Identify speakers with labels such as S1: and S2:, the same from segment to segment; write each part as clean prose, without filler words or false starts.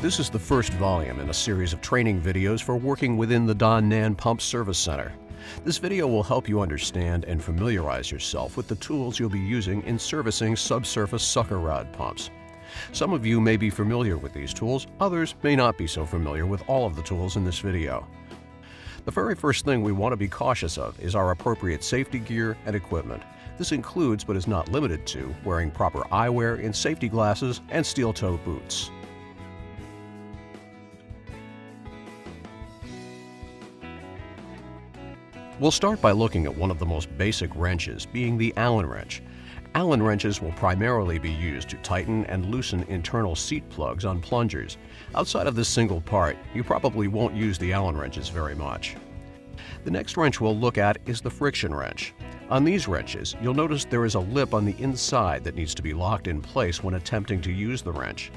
S1: This is the first volume in a series of training videos for working within the Don Nan Pump Service Center. This video will help you understand and familiarize yourself with the tools you'll be using in servicing subsurface sucker rod pumps. Some of you may be familiar with these tools, others may not be so familiar with all of the tools in this video. The very first thing we want to be cautious of is our appropriate safety gear and equipment. This includes, but is not limited to, wearing proper eyewear and safety glasses and steel-toe boots. We'll start by looking at one of the most basic wrenches, being the Allen wrench. Allen wrenches will primarily be used to tighten and loosen internal seat plugs on plungers. Outside of this single part, you probably won't use the Allen wrenches very much. The next wrench we'll look at is the friction wrench. On these wrenches, you'll notice there is a lip on the inside that needs to be locked in place when attempting to use the wrench.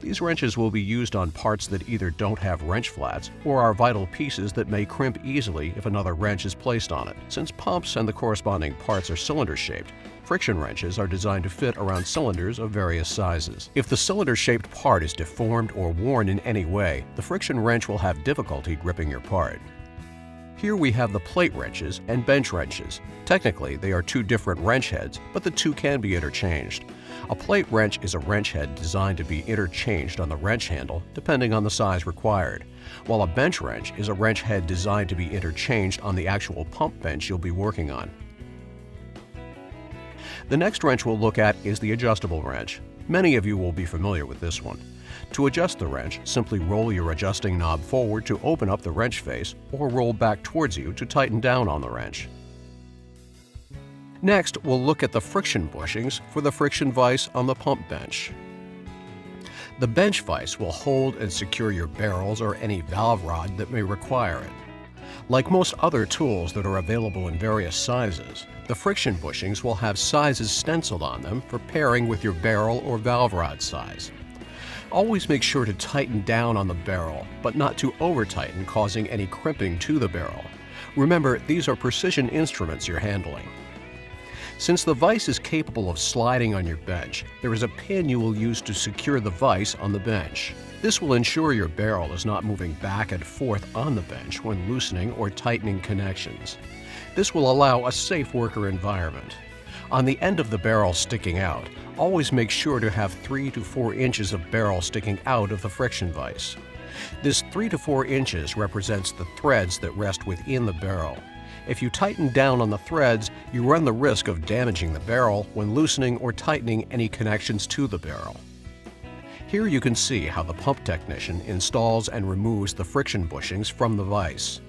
S1: These wrenches will be used on parts that either don't have wrench flats or are vital pieces that may crimp easily if another wrench is placed on it. Since pumps and the corresponding parts are cylinder-shaped, friction wrenches are designed to fit around cylinders of various sizes. If the cylinder-shaped part is deformed or worn in any way, the friction wrench will have difficulty gripping your part. Here we have the plate wrenches and bench wrenches. Technically, they are two different wrench heads, but the two can be interchanged. A plate wrench is a wrench head designed to be interchanged on the wrench handle depending on the size required, while a bench wrench is a wrench head designed to be interchanged on the actual pump bench you'll be working on. The next wrench we'll look at is the adjustable wrench. Many of you will be familiar with this one. To adjust the wrench, simply roll your adjusting knob forward to open up the wrench face or roll back towards you to tighten down on the wrench. Next, we'll look at the friction bushings for the friction vise on the pump bench. The bench vise will hold and secure your barrels or any valve rod that may require it. Like most other tools that are available in various sizes, the friction bushings will have sizes stenciled on them for pairing with your barrel or valve rod size. Always make sure to tighten down on the barrel, but not to over-tighten, causing any crimping to the barrel. Remember, these are precision instruments you're handling. Since the vise is capable of sliding on your bench, there is a pin you will use to secure the vise on the bench. This will ensure your barrel is not moving back and forth on the bench when loosening or tightening connections. This will allow a safe worker environment. On the end of the barrel sticking out, always make sure to have 3 to 4 inches of barrel sticking out of the friction vise. This 3 to 4 inches represents the threads that rest within the barrel. If you tighten down on the threads, you run the risk of damaging the barrel when loosening or tightening any connections to the barrel. Here you can see how the pump technician installs and removes the friction bushings from the vise.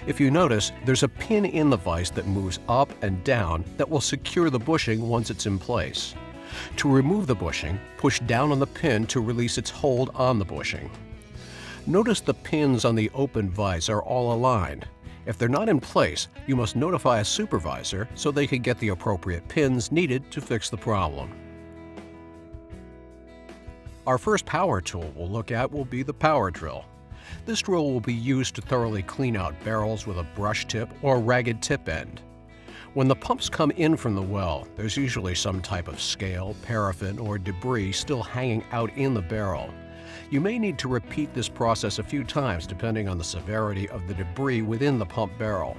S1: If you notice, there's a pin in the vise that moves up and down that will secure the bushing once it's in place. To remove the bushing, push down on the pin to release its hold on the bushing. Notice the pins on the open vise are all aligned. If they're not in place, you must notify a supervisor so they can get the appropriate pins needed to fix the problem. Our first power tool we'll look at will be the power drill. This drill will be used to thoroughly clean out barrels with a brush tip or ragged tip end. When the pumps come in from the well, there's usually some type of scale, paraffin, or debris still hanging out in the barrel. You may need to repeat this process a few times depending on the severity of the debris within the pump barrel.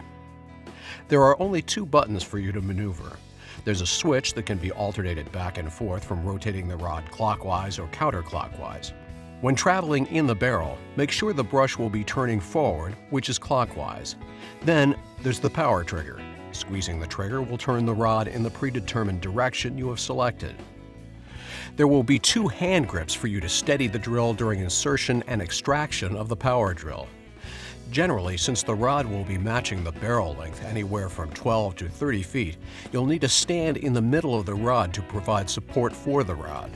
S1: There are only 2 buttons for you to maneuver. There's a switch that can be alternated back and forth from rotating the rod clockwise or counterclockwise. When traveling in the barrel, make sure the brush will be turning forward, which is clockwise. Then there's the power trigger. Squeezing the trigger will turn the rod in the predetermined direction you have selected. There will be 2 hand grips for you to steady the drill during insertion and extraction of the power drill. Generally, since the rod will be matching the barrel length anywhere from 12 to 30 feet, you'll need to stand in the middle of the rod to provide support for the rod.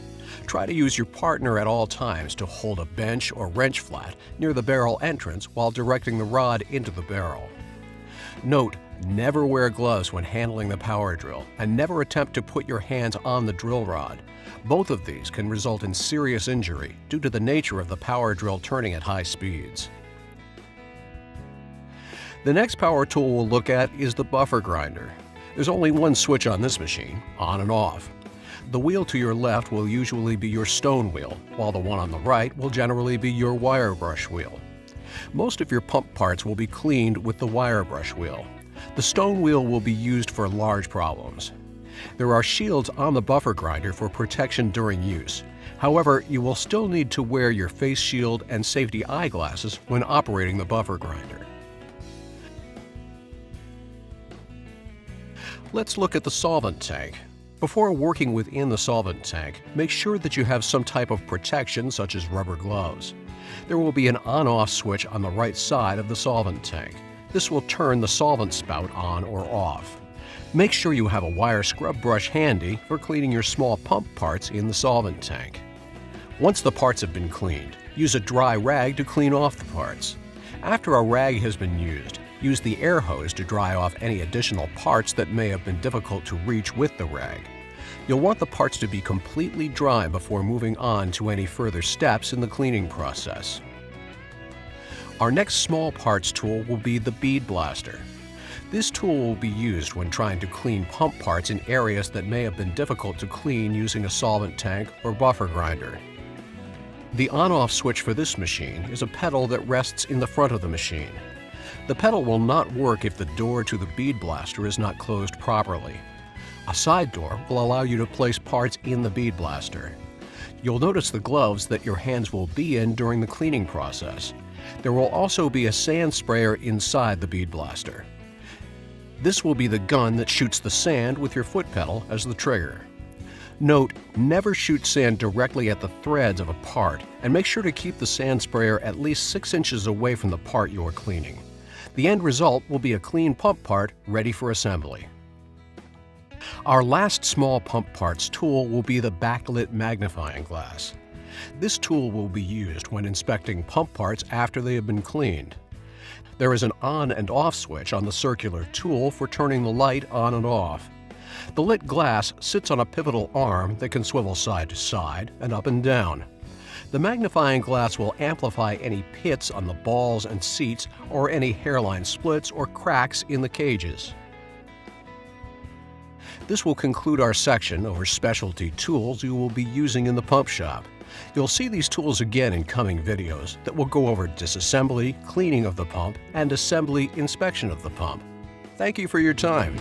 S1: Try to use your partner at all times to hold a bench or wrench flat near the barrel entrance while directing the rod into the barrel. Note, never wear gloves when handling the power drill, and never attempt to put your hands on the drill rod. Both of these can result in serious injury due to the nature of the power drill turning at high speeds. The next power tool we'll look at is the buffer grinder. There's only one switch on this machine, on and off. The wheel to your left will usually be your stone wheel, while the one on the right will generally be your wire brush wheel. Most of your pump parts will be cleaned with the wire brush wheel. The stone wheel will be used for large problems. There are shields on the buffer grinder for protection during use. However, you will still need to wear your face shield and safety eyeglasses when operating the buffer grinder. Let's look at the solvent tank. Before working within the solvent tank, make sure that you have some type of protection such as rubber gloves. There will be an on-off switch on the right side of the solvent tank. This will turn the solvent spout on or off. Make sure you have a wire scrub brush handy for cleaning your small pump parts in the solvent tank. Once the parts have been cleaned, use a dry rag to clean off the parts. After a rag has been used, use the air hose to dry off any additional parts that may have been difficult to reach with the rag. You'll want the parts to be completely dry before moving on to any further steps in the cleaning process. Our next small parts tool will be the bead blaster. This tool will be used when trying to clean pump parts in areas that may have been difficult to clean using a solvent tank or buffer grinder. The on-off switch for this machine is a pedal that rests in the front of the machine. The pedal will not work if the door to the bead blaster is not closed properly. A side door will allow you to place parts in the bead blaster. You'll notice the gloves that your hands will be in during the cleaning process. There will also be a sand sprayer inside the bead blaster. This will be the gun that shoots the sand with your foot pedal as the trigger. Note, never shoot sand directly at the threads of a part, and make sure to keep the sand sprayer at least 6 inches away from the part you are cleaning. The end result will be a clean pump part ready for assembly. Our last small pump parts tool will be the backlit magnifying glass. This tool will be used when inspecting pump parts after they have been cleaned. There is an on and off switch on the circular tool for turning the light on and off. The lit glass sits on a pivotal arm that can swivel side to side and up and down. The magnifying glass will amplify any pits on the balls and seats or any hairline splits or cracks in the cages. This will conclude our section over specialty tools you will be using in the pump shop. You'll see these tools again in coming videos that will go over disassembly, cleaning of the pump, and assembly inspection of the pump. Thank you for your time.